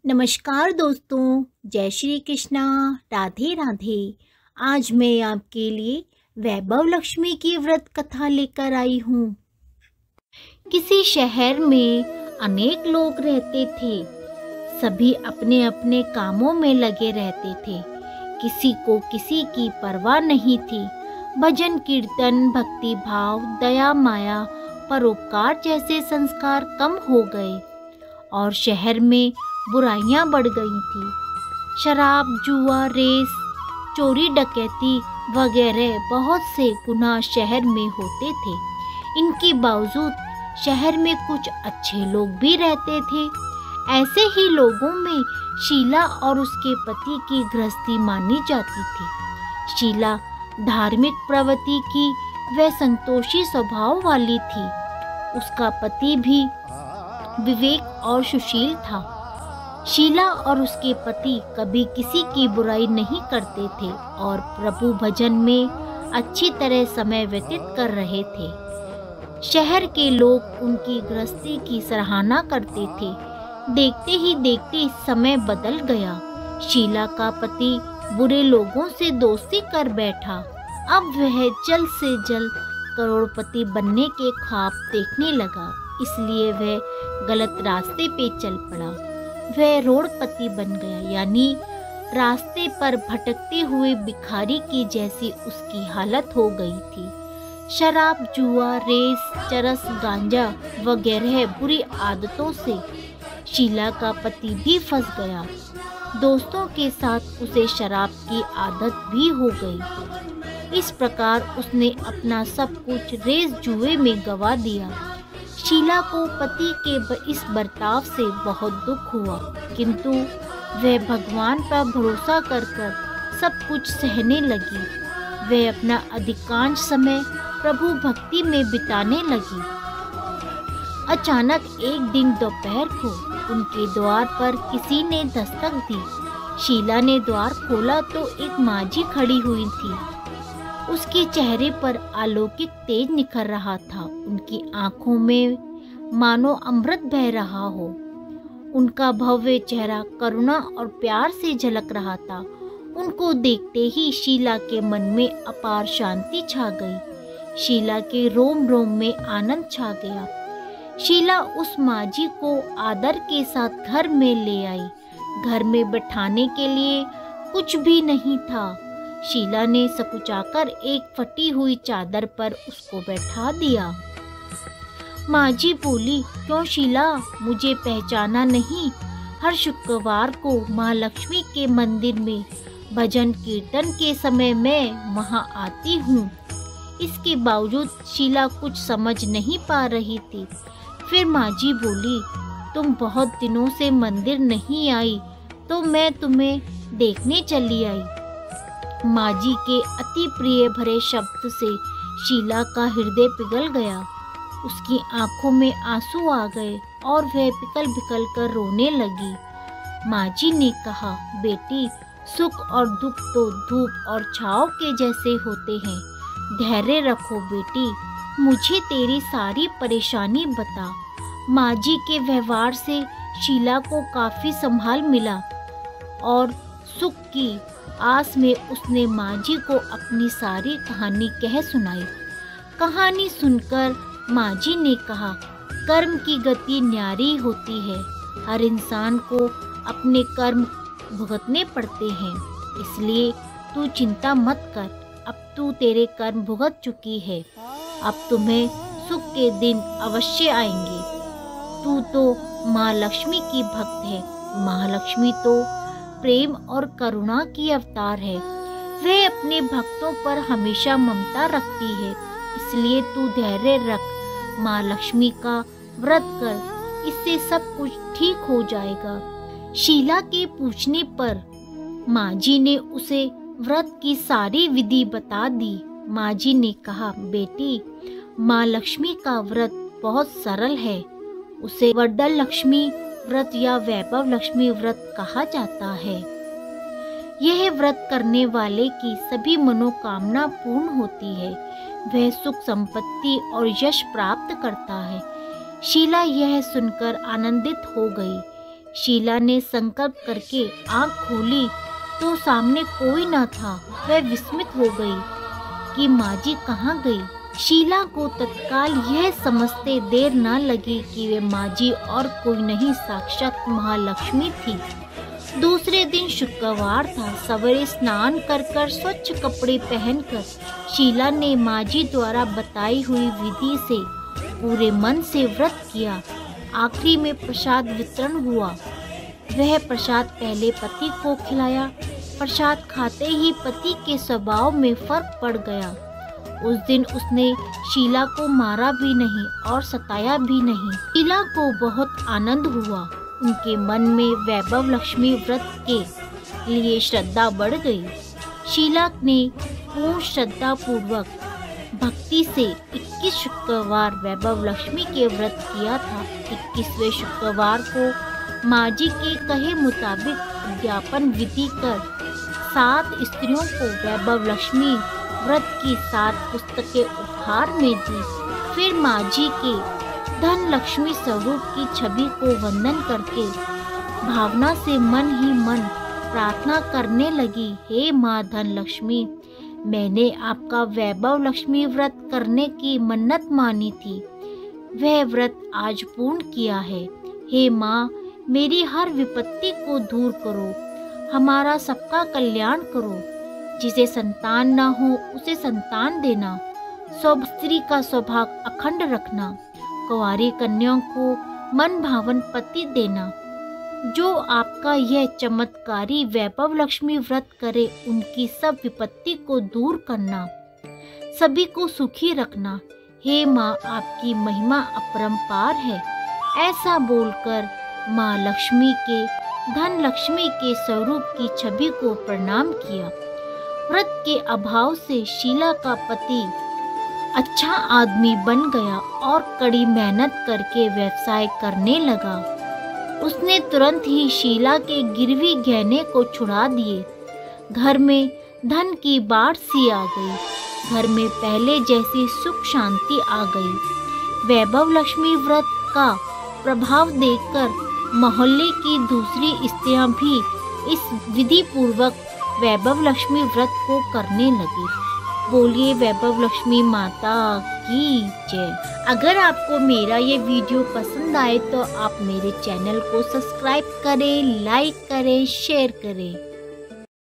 नमस्कार दोस्तों, जय श्री कृष्णा, राधे राधे। आज मैं आपके लिए वैभव लक्ष्मी की व्रत कथा लेकर आई हूँ। किसी शहर में अनेक लोग रहते थे। सभी अपने अपने कामों में लगे रहते थे। किसी को किसी की परवाह नहीं थी। भजन कीर्तन, भक्ति भाव, दया माया, परोपकार जैसे संस्कार कम हो गए और शहर में बुराइयां बढ़ गई थी। शराब, जुआ, रेस, चोरी डकैती वगैरह बहुत से गुनाह शहर में होते थे। इनके बावजूद शहर में कुछ अच्छे लोग भी रहते थे। ऐसे ही लोगों में शीला और उसके पति की गृहस्थी मानी जाती थी। शीला धार्मिक प्रवृत्ति की व संतोषी स्वभाव वाली थी। उसका पति भी विवेक और सुशील था। शीला और उसके पति कभी किसी की बुराई नहीं करते थे और प्रभु भजन में अच्छी तरह समय व्यतीत कर रहे थे। शहर के लोग उनकी गृहस्थी की सराहना करते थे। देखते ही देखते समय बदल गया। शीला का पति बुरे लोगों से दोस्ती कर बैठा। अब वह जल्द से जल्द करोड़पति बनने के ख्वाब देखने लगा, इसलिए वह गलत रास्ते पे चल पड़ा। वह रोडपति बन गया, यानी रास्ते पर भटकते हुए भिखारी की जैसी उसकी हालत हो गई थी। शराब, जुआ, रेस, चरस, गांजा वगैरह बुरी आदतों से शीला का पति भी फंस गया। दोस्तों के साथ उसे शराब की आदत भी हो गई। इस प्रकार उसने अपना सब कुछ रेस जुए में गंवा दिया। शीला को पति के इस बर्ताव से बहुत दुख हुआ, किंतु वह भगवान पर भरोसा कर सब कुछ सहने लगी। वह अपना अधिकांश समय प्रभु भक्ति में बिताने लगी। अचानक एक दिन दोपहर को उनके द्वार पर किसी ने दस्तक दी। शीला ने द्वार खोला तो एक मांझी खड़ी हुई थी। उसके चेहरे पर अलौकिक तेज निखर रहा था। उनकी आंखों में मानो अमृत बह रहा हो। उनका भव्य चेहरा करुणा और प्यार से झलक रहा था। उनको देखते ही शीला के मन में अपार शांति छा गई। शीला के रोम रोम में आनंद छा गया। शीला उस मांझी को आदर के साथ घर में ले आई। घर में बैठाने के लिए कुछ भी नहीं था। शीला ने सकुचाकर एक फटी हुई चादर पर उसको बैठा दिया। मांझी बोली, क्यों शीला, मुझे पहचाना नहीं? हर शुक्रवार को माँ लक्ष्मी के मंदिर में भजन कीर्तन के समय मैं वहाँ आती हूँ। इसके बावजूद शीला कुछ समझ नहीं पा रही थी। फिर मांझी बोली, तुम बहुत दिनों से मंदिर नहीं आई तो मैं तुम्हें देखने चली आई। मांझी के अति प्रिय भरे शब्द से शीला का हृदय पिघल गया। उसकी आंखों में आंसू आ गए और वह पिघल पिघल कर रोने लगी। मांझी ने कहा, बेटी, सुख और दुख तो धूप और छांव के जैसे होते हैं। धैर्य रखो बेटी, मुझे तेरी सारी परेशानी बता। मांझी के व्यवहार से शीला को काफी संभाल मिला और सुख की आस में उसने मांझी को अपनी सारी कहानी कह सुनाई। कहानी सुनकर मांझी ने कहा, कर्म की गति न्यारी होती है। हर इंसान को अपने कर्म भुगतने पड़ते हैं, इसलिए तू चिंता मत कर। अब तू तेरे कर्म भुगत चुकी है। अब तुम्हें सुख के दिन अवश्य आएंगे। तू तो माँ लक्ष्मी की भक्त है। माँ लक्ष्मी तो प्रेम और करुणा की अवतार है। वह अपने भक्तों पर हमेशा ममता रखती है, इसलिए तू धैर्य रख। माँ लक्ष्मी का व्रत कर, इससे सब कुछ ठीक हो जाएगा। शीला के पूछने पर मांझी ने उसे व्रत की सारी विधि बता दी। मांझी ने कहा, बेटी, माँ लक्ष्मी का व्रत बहुत सरल है। उसे वरदा लक्ष्मी व्रत या वैभव लक्ष्मी व्रत कहा जाता है। यह व्रत करने वाले की सभी मनोकामना पूर्ण होती है। वह सुख, संपत्ति और यश प्राप्त करता है। शीला यह सुनकर आनंदित हो गई। शीला ने संकल्प करके आंख खोली तो सामने कोई न था। वह विस्मित हो गई कि माजी कहाँ गई। शीला को तत्काल यह समझते देर न लगी कि वे माजी और कोई नहीं, साक्षात महालक्ष्मी थी। दूसरे दिन शुक्रवार था। सवेरे स्नान कर स्वच्छ कपड़े पहनकर शीला ने माजी द्वारा बताई हुई विधि से पूरे मन से व्रत किया। आखिरी में प्रसाद वितरण हुआ। वह प्रसाद पहले पति को खिलाया। प्रसाद खाते ही पति के स्वभाव में फर्क पड़ गया। उस दिन उसने शीला को मारा भी नहीं और सताया भी नहीं। शीला को बहुत आनंद हुआ। उनके मन में वैभव लक्ष्मी व्रत के लिए श्रद्धा बढ़ गई। शीला ने पूर्ण श्रद्धा पूर्वक भक्ति से 21 शुक्रवार वैभव लक्ष्मी के व्रत किया था। 21वें शुक्रवार को माजी के कहे मुताबिक उद्यापन विधि कर 7 स्त्रियों को वैभव लक्ष्मी व्रत की 7 पुस्तकें उपहार में दी। फिर माजी के धन लक्ष्मी स्वरूप की छवि को वंदन करके भावना से मन ही मन प्रार्थना करने लगी, हे माँ धन लक्ष्मी, मैंने आपका वैभव लक्ष्मी व्रत करने की मन्नत मानी थी। वह व्रत आज पूर्ण किया है। हे माँ, मेरी हर विपत्ति को दूर करो, हमारा सबका कल्याण करो। जिसे संतान न हो उसे संतान देना, सब स्त्री का सौभाग्य अखंड रखना, कुंवारी कन्याओं को मन भावन पति देना। जो आपका यह चमत्कारी वैभव लक्ष्मी व्रत करे उनकी सब विपत्ति को दूर करना, सभी को सुखी रखना। हे माँ, आपकी महिमा अपरंपार है। ऐसा बोलकर माँ लक्ष्मी के धन लक्ष्मी के स्वरूप की छवि को प्रणाम किया। व्रत के अभाव से शीला का पति अच्छा आदमी बन गया और कड़ी मेहनत करके व्यवसाय करने लगा। उसने तुरंत ही शीला के गिरवी गहने को छुड़ा दिए। घर में धन की बाढ़ सी आ गई। घर में पहले जैसी सुख शांति आ गई। वैभव लक्ष्मी व्रत का प्रभाव देखकर मोहल्ले की दूसरी स्त्रियां भी इस विधि पूर्वक वैभव लक्ष्मी व्रत को करने लगी। बोलिए वैभव लक्ष्मी माता की जय। अगर आपको मेरा ये वीडियो पसंद आए तो आप मेरे चैनल को सब्सक्राइब करें, लाइक करें, शेयर करें।